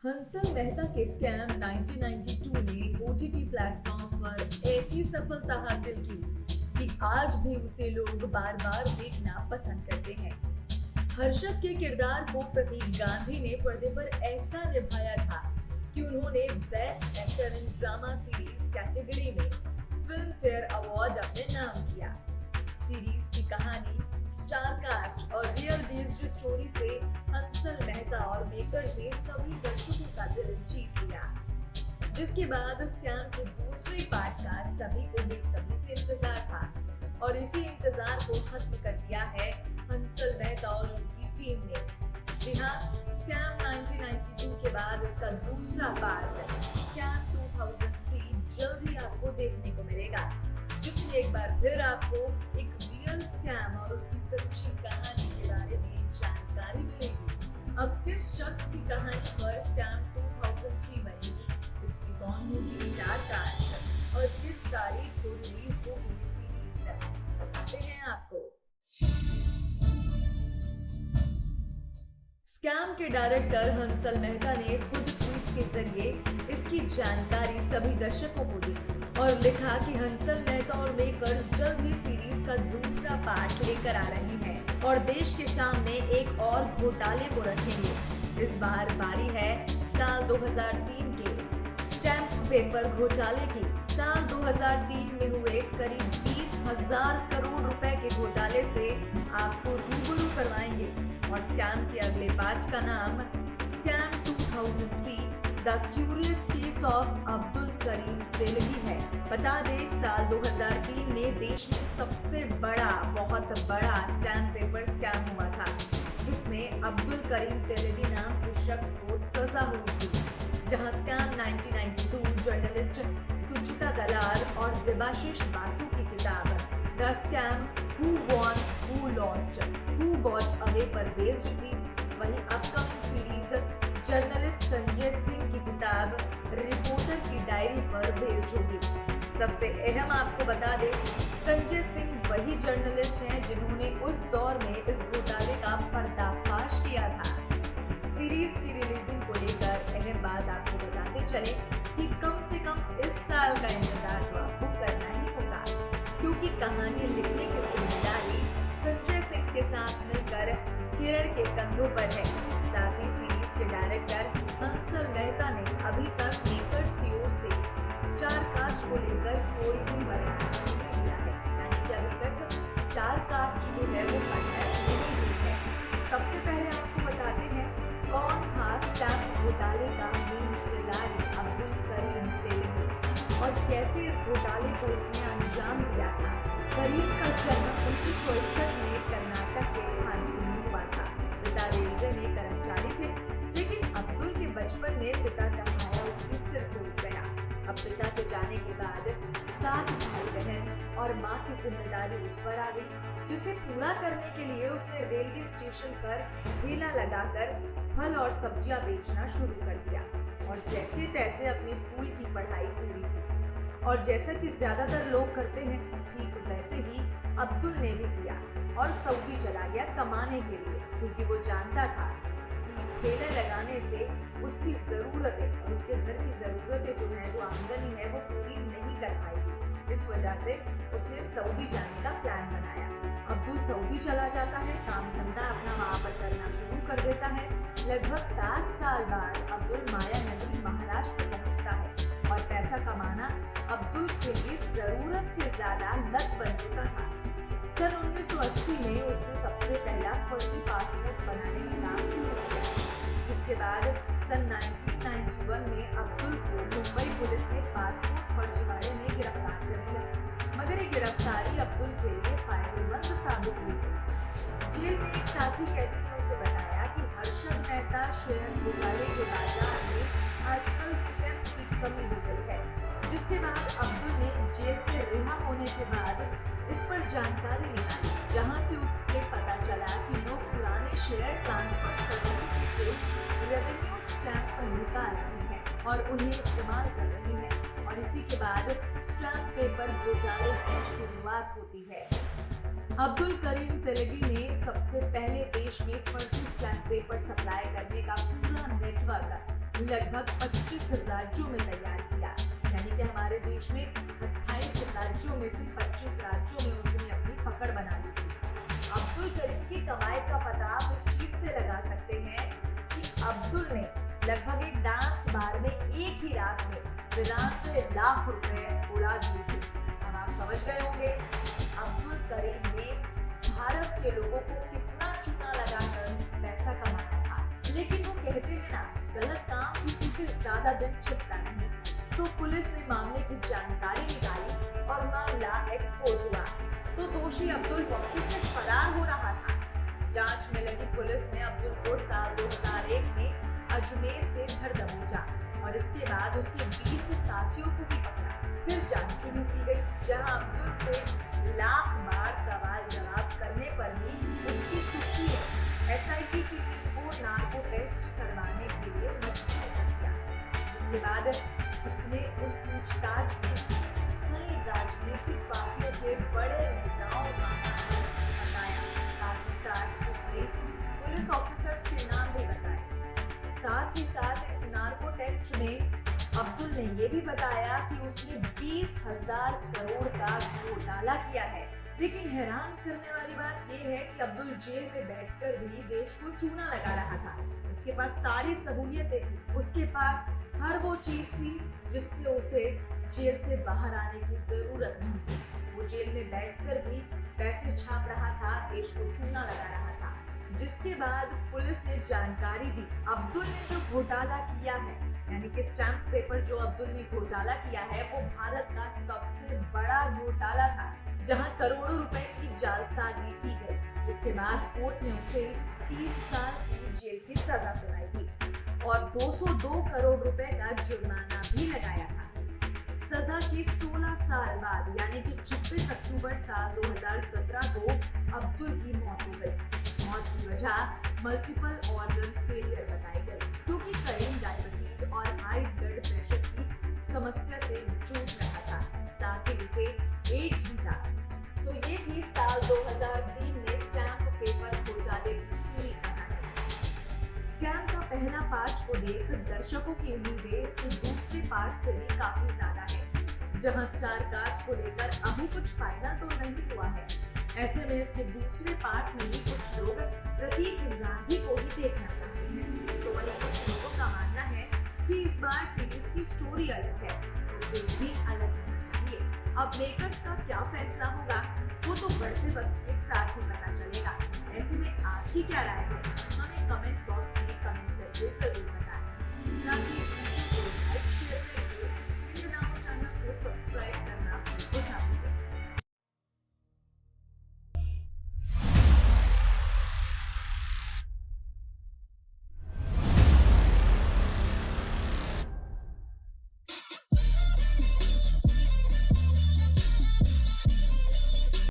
हंसल मेहता के स्कैम 1992 ने OTT platform पर ऐसी सफलता हासिल की कि आज भी उसे लोग बार बार देखना पसंद करते हैं। हर्षद के किरदार को प्रतीक गांधी ने पर्दे पर ऐसा निभाया था कि उन्होंने best actor in drama series category में फिल्म फेयर अवार्ड अपने नाम किया। सीरीज की कहानी, स्टार कास्ट और रियल बेस्ड स्टोरी से हंसल मेहता और मेकर्स ने सभी दर्शकों का दिल जीत लिया। जिसके बाद स्कैम के दूसरे पार्ट का सभी को बेसब्री से इंतजार था और इसी इंतजार को खत्म कर दिया है हंसल मेहता और उनकी टीम ने। जी हाँ, स्कैम 1992 के बाद इसका दूसरा पार्ट स्कैम 2003 जल्द ही आपको देखने को मिलेगा, जिसमें एक बार फिर आपको एक रियल स्कैम और उसकी सच्ची कहानी के बारे में जानकारी मिलेगी। अब किस शख्स की कहानी पर स्कैम 2003 बनेगी, इसकी कौन होगी स्टार कास्ट और किस तारीख को रिलीज होगी ये सीरीज, बताते हैं आपको। स्कैम के डायरेक्टर हंसल मेहता ने खुद ट्वीट के जरिए इसकी जानकारी सभी दर्शकों को दी और लिखा कि हंसल मेहता और मेकर्स जल्द ही सीरीज का दूसरा पार्ट लेकर आ रहे हैं और देश के सामने एक और घोटाले को रखेंगे। इस बार बारी है साल 2003 के स्टैंप पेपर घोटाले की। साल 2003 में हुए करीब 20,000 करोड़ रुपए के घोटाले से आपको रूबरू करवाएंगे और स्कैम के अगले पार्ट का नाम scam 2003 the curious case of Abdul Karim Telgi है। बता दें, साल 2003 में देश में सबसे बड़ा, बहुत बड़ा स्टैम्प पेपर स्कैम हुआ था, जिसमें अब्दुल करीम तेलगी नाम के शख्स को सजा हुई थी। जहां स्कैम 1992 जर्नलिस्ट सुचिता दलाल और देबाशीष बासु की किताब the scam who won who lost who got away पर बेस्ड थी, वहीं upcoming series journalist Sanjay Singh की किताब रिपोर्टर की डायरी पर बेस्ड होगी। सबसे अहम आपको बता दें, संजय सिंह वही जर्नलिस्ट हैं जिन्होंने उस दौर में इस घोटाले का पर्दाफाश किया था। सीरीज की रिलीजिंग को लेकर अहम बात आपको बताते चले कि कम से कम इस साल का इंतजार तो आपको करना ही होगा, क्योंकि कहानी लिखने की जिम्मेदारी संजय सिंह के साथ मिलकर किरण के कंधों पर है। साथ ही सीरीज के डायरेक्टर हंसल मेहता ने अभी तक मेकर्स की ओर से स्टार कास्ट को लेकर कोई भी बयान नहीं दिया है, यानी कि अभी तक स्टार कास्ट जो है वो फाइनल नहीं हुई है। सबसे पहले आपको बताते हैं कौन था स्टैम्प घोटाले का मेन किरदार अब्दुल करीम तेलगी और कैसे इस घोटाले को उसने अंजाम दिया था। करीम का जन्म 1961 में कर्नाटक के कानपुर में हुआ था। पिता रेलवे में कर्मचारी थे, लेकिन अब्दुल के बचपन में पिता का साया उसके सिर से उठ गया। अब पिता के जाने के बाद 7 भाई बहन और माँ की जिम्मेदारी उस पर आ गई, जिसे पूरा करने के लिए उसने रेलवे स्टेशन पर ठेला लगाकर फल और सब्जियां बेचना शुरू कर दिया और जैसे तैसे अपनी स्कूल की पढ़ाई पूरी की। और जैसा कि ज्यादातर लोग करते हैं, ठीक वैसे ही अब्दुल ने भी किया और सऊदी चला गया कमाने के लिए, क्योंकि वो जानता था कि ठेले लगाने से उसकी जरूरतें और उसके घर की जरूरतें जो आमदनी है वो पूरी नहीं कर पाएगी। इस वजह से उसने सऊदी जाने का प्लान बनाया। अब्दुल सऊदी चला जाता है, काम धंधा अपना वहाँ पर करना शुरू कर देता है। लगभग 7 साल बाद अब्दुल माया नगरी महाराष्ट्र पहुँचता है और पैसा कमाना अब्दुल के लिए जरूरत से ज्यादा लत बन चुका था। सन 1980 में उसने सबसे पहला फर्जी पासपोर्ट बनाने का काम शुरू किया, जिसके बाद सन 1991 में अब्दुल को मुंबई पुलिस ने पासपोर्ट फर्जीवाड़े में गिरफ्तार कर लिया, मगर ये गिरफ्तारी अब्दुल के लिए फायदेमंद साबित हुई। जेल में एक साथी कैदी ने उसे बताया कि हर्षद मेहता शेयर घोटाले के बाजार में आजकल स्टैम्प की कमी हो गई है, जिसके बाद अब्दुल ने जेल से रिहा होने के बाद इस पर जानकारी निकाली, जहां से उसे पता चला कि लोग पुराने शेयर ट्रांसफर सर्टिफिकेट से रेवेन्यू स्टैम्प पर निकाल रहे हैं और उन्हें इस्तेमाल कर रहे हैं और इसी के बाद स्टैम्प पेपर घोटाले की शुरुआत होती है। अब्दुल करीम तेलगी ने सबसे पहले देश में फर्जी स्टैम्प पेपर सप्लाई करने का पूरा नेटवर्क लगभग 25 राज्यों में तैयार किया। यानी कि हमारे देश में 28 राज्यों में से 25 राज्यों में उसने अपनी पकड़ बना ली थी। अब्दुल करीम की कमाई का पता आप इस चीज से लगा सकते हैं कि अब्दुल ने लगभग एक डांस बार में एक ही रात में 93 लाख रुपए उड़ा दिए थे। अब आप समझ गए होंगे अब्दुल करीम ने भारत के लोगों को कितना चूना लगाकर पैसा कमाया था। लेकिन वो कहते हैं ना, गलत काम किसी से ज्यादा दिन छिपता नहीं। तो पुलिस ने मामले की जानकारी निकाली और मामला एक्सपोज हुआ तो दोषी अब्दुल मौके से फरार हो रहा था। जांच में लगी पुलिस ने अब्दुल को साल 2001 में अजमेर से घर दबोचा और इसके बाद उसके 20 साथियों को भी पकड़ा। फिर जांच शुरू की गई, जहां अब्दुल से लाख बार सवाल जवाब करने पर भी उसकी चुप्पी है एसआईटी की टीम को नार्को टेस्ट करवाने के लिए मजबूर कर दिया। इसके बाद उसने उस पूछताछ में कई राजनीतिक पार्टियों के बड़े नेताओं का नाम बताया। साथ ही साथ उसने पुलिस ऑफिसर्स के नाम भी बताए। साथ ही साथ इस नार्को टेस्ट में अब्दुल ने ये भी बताया कि उसने 20,000 करोड़ का घोटाला किया है। लेकिन हैरान करने वाली बात यह है कि अब्दुल जेल में बैठकर भी देश को चूना लगा रहा था। उसके पास सारी सहूलियतें थी, उसके पास हर वो चीज थी जिससे उसे जेल से बाहर आने की जरूरत नहीं थी। वो जेल में बैठकर भी पैसे छाप रहा था, देश को चूना लगा रहा था। जिसके बाद पुलिस ने जानकारी दी अब्दुल ने जो घोटाला किया है, यानी कि स्टैंप पेपर जो अब्दुल ने घोटाला किया है, वो भारत का सबसे बड़ा घोटाला था, जहां करोड़ों रुपए की जालसाजी की गई। जिसके बाद कोर्ट ने उसे 30 साल की जेल की सजा सुनाई थी और 202 करोड़ रुपए का जुर्माना भी लगाया था। सजा के 16 साल बाद यानी कि 26 अक्टूबर साल 2017 को अब्दुल की मौत हो गई। मौत की वजह मल्टीपल ऑर्गन फेलियर बताई गई, क्योंकि करीम डायबिटीज और हाई ब्लड प्रेशर की समस्या से जूझ रहा था। साथ ही उसे एड्स भी था। तो ये थी साल 2003 में स्टैंप पेपर घोटाले की पूरी कहानी। स्कैम का पहला पार्ट को देख दर्शकों की उम्मीदें इसके दूसरे पार्ट से भी काफी ज्यादा है, जहां स्टार कास्ट को लेकर अभी कुछ फाइनल तो नहीं हुआ है। ऐसे में इसके दूसरे पार्ट में भी कुछ लोग प्रतीक गांधी को ही देखना चाहते हैं। तो वही कुछ लोगों का मानना है कि इस बार सीरीज की स्टोरी अलग है, तो फेस भी अलग होना चाहिए। अब मेकर्स का क्या फैसला होगा वो तो बढ़ते वक्त के साथ ही पता चलेगा। ऐसे में आपकी क्या राय है, हमें कमेंट बॉक्स में कमेंट करके जरूर बताएं।